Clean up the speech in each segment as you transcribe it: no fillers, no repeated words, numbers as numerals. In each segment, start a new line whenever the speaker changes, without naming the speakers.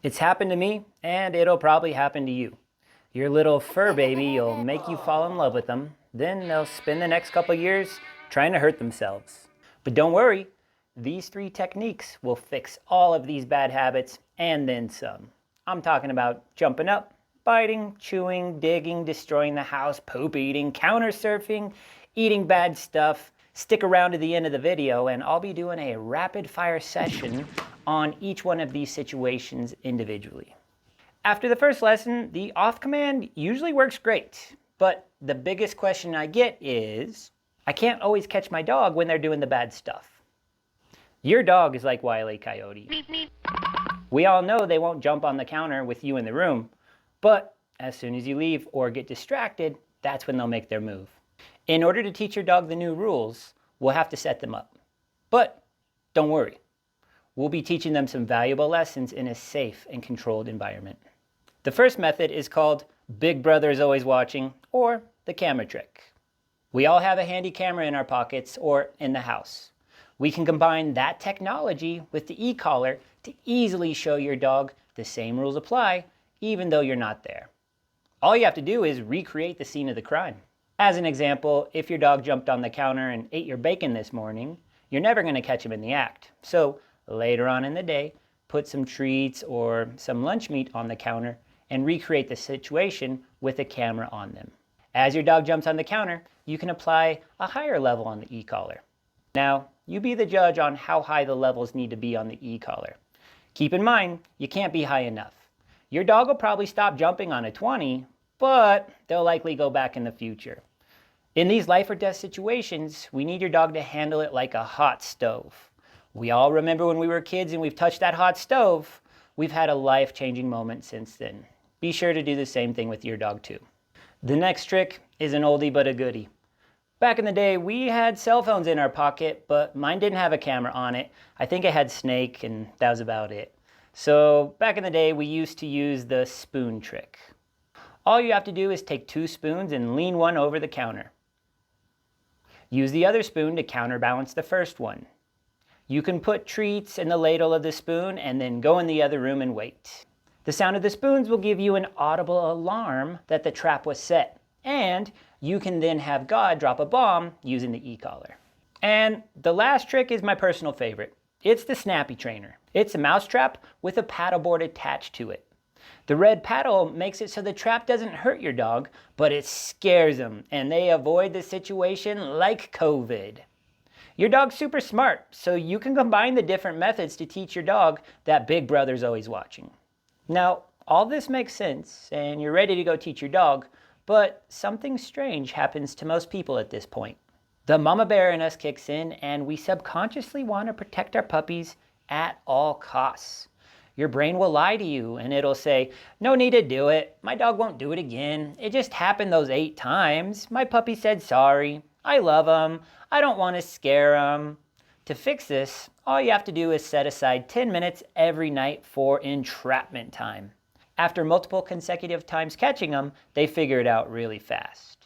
It's happened to me, and it'll probably happen to you. Your little fur baby will make you fall in love with them, then they'll spend the next couple years trying to hurt themselves. But don't worry, these 3 techniques will fix all of these bad habits and then some. I'm talking about jumping up, biting, chewing, digging, destroying the house, poop eating, counter surfing, eating bad stuff. Stick around to the end of the video and I'll be doing a rapid fire session on each one of these situations individually. After the first lesson, the off command usually works great, but the biggest question I get is, I can't always catch my dog when they're doing the bad stuff. Your dog is like Wile E. Coyote. We all know they won't jump on the counter with you in the room, but as soon as you leave or get distracted, that's when they'll make their move. In order to teach your dog the new rules, we'll have to set them up. But don't worry, we'll be teaching them some valuable lessons in a safe and controlled environment. The first method is called Big Brother is Always Watching, or the camera trick. We all have a handy camera in our pockets or in the house. We can combine that technology with the e-collar to easily show your dog the same rules apply, even though you're not there. All you have to do is recreate the scene of the crime. As an example, if your dog jumped on the counter and ate your bacon this morning, you're never going to catch him in the act. So later on in the day, put some treats or some lunch meat on the counter and recreate the situation with a camera on them. As your dog jumps on the counter, you can apply a higher level on the e-collar. Now, you be the judge on how high the levels need to be on the e-collar. Keep in mind, you can't be high enough. Your dog will probably stop jumping on a 20, but they'll likely go back in the future. In these life or death situations, we need your dog to handle it like a hot stove. We all remember when we were kids and we've touched that hot stove. We've had a life-changing moment since then. Be sure to do the same thing with your dog too. The next trick is an oldie but a goodie. Back in the day, we had cell phones in our pocket, but mine didn't have a camera on it. I think it had Snake, and that was about it. So back in the day, we used to use the spoon trick. All you have to do is take 2 spoons and lean one over the counter. Use the other spoon to counterbalance the first one. You can put treats in the ladle of the spoon and then go in the other room and wait. The sound of the spoons will give you an audible alarm that the trap was set, and you can then have God drop a bomb using the e-collar. And the last trick is my personal favorite. It's the Snappy Trainer. It's a mousetrap with a paddleboard attached to it. The red paddle makes it so the trap doesn't hurt your dog, but it scares them, and they avoid the situation like COVID. Your dog's super smart, so you can combine the different methods to teach your dog that Big Brother's always watching. Now, all this makes sense, and you're ready to go teach your dog, but something strange happens to most people at this point. The mama bear in us kicks in, and we subconsciously want to protect our puppies at all costs. Your brain will lie to you and it'll say, no need to do it. My dog won't do it again. It just happened those 8 times. My puppy said sorry. I love him. I don't want to scare him. To fix this, all you have to do is set aside 10 minutes every night for entrapment time. After multiple consecutive times catching them, they figure it out really fast.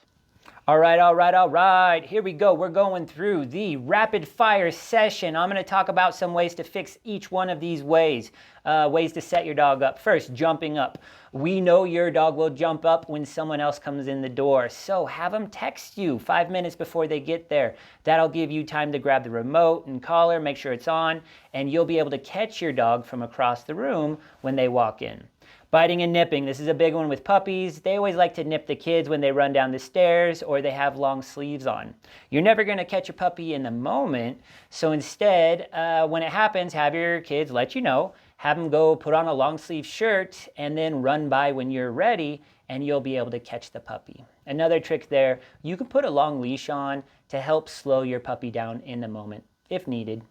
All right. Here we go. We're going through the rapid fire session. I'm going to talk about some ways to fix each one of these ways. Ways to set your dog up. First, jumping up. We know your dog will jump up when someone else comes in the door. So have them text you 5 minutes before they get there. That'll give you time to grab the remote and collar, make sure it's on, and you'll be able to catch your dog from across the room when they walk in. Biting and nipping. This is a big one with puppies. They always like to nip the kids when they run down the stairs or they have long sleeves on. You're never going to catch a puppy in the moment. So instead, when it happens, have your kids let you know. Have them go put on a long sleeve shirt and then run by when you're ready and you'll be able to catch the puppy. Another trick there, you can put a long leash on to help slow your puppy down in the moment if needed.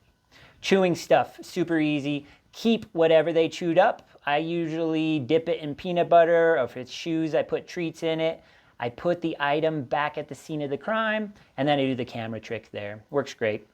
Chewing stuff, super easy. Keep whatever they chewed up. I usually dip it in peanut butter, or if it's shoes, I put treats in it. I put the item back at the scene of the crime, and then I do the camera trick there. Works great.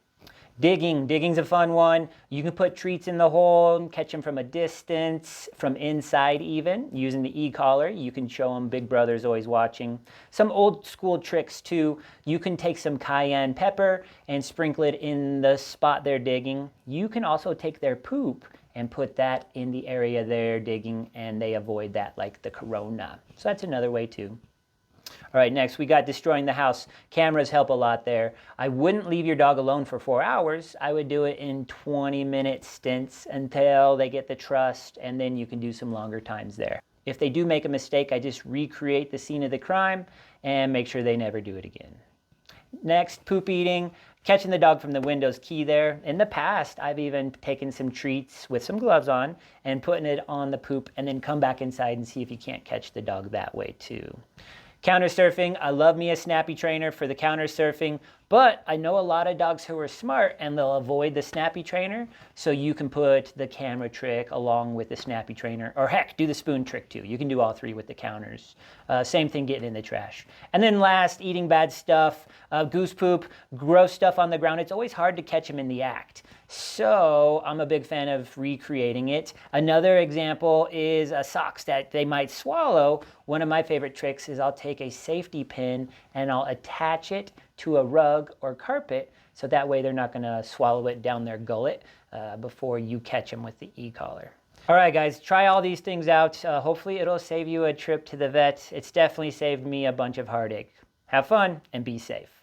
Digging's a fun one. You can put treats in the hole and catch them from a distance, from inside even, using the e-collar. You can show them Big Brother's always watching. Some old school tricks too. You can take some cayenne pepper and sprinkle it in the spot they're digging. You can also take their poop and put that in the area they're digging, and they avoid that like the corona. So that's another way too. All right, next we got destroying the house. Cameras help a lot there. I wouldn't leave your dog alone for 4 hours. I would do it in 20-minute stints until they get the trust, and then you can do some longer times there. If they do make a mistake, I just recreate the scene of the crime and make sure they never do it again. Next, poop eating. Catching the dog from the window is key there. In the past, I've even taken some treats with some gloves on and putting it on the poop and then come back inside and see if you can't catch the dog that way too. Counter surfing, I love me a Snappy Trainer for the counter surfing, but I know a lot of dogs who are smart and they'll avoid the Snappy Trainer, so you can put the camera trick along with the Snappy Trainer, or heck, do the spoon trick too. You can do all three with the counters. Same thing getting in the trash. And then last, eating bad stuff, goose poop, gross stuff on the ground. It's always hard to catch them in the act. So I'm a big fan of recreating it. Another example is socks that they might swallow. One of my favorite tricks is I'll take a safety pin and I'll attach it to a rug or carpet, so that way they're not gonna swallow it down their gullet before you catch them with the e-collar. All right, guys, try all these things out. Hopefully it'll save you a trip to the vet. It's definitely saved me a bunch of heartache. Have fun and be safe.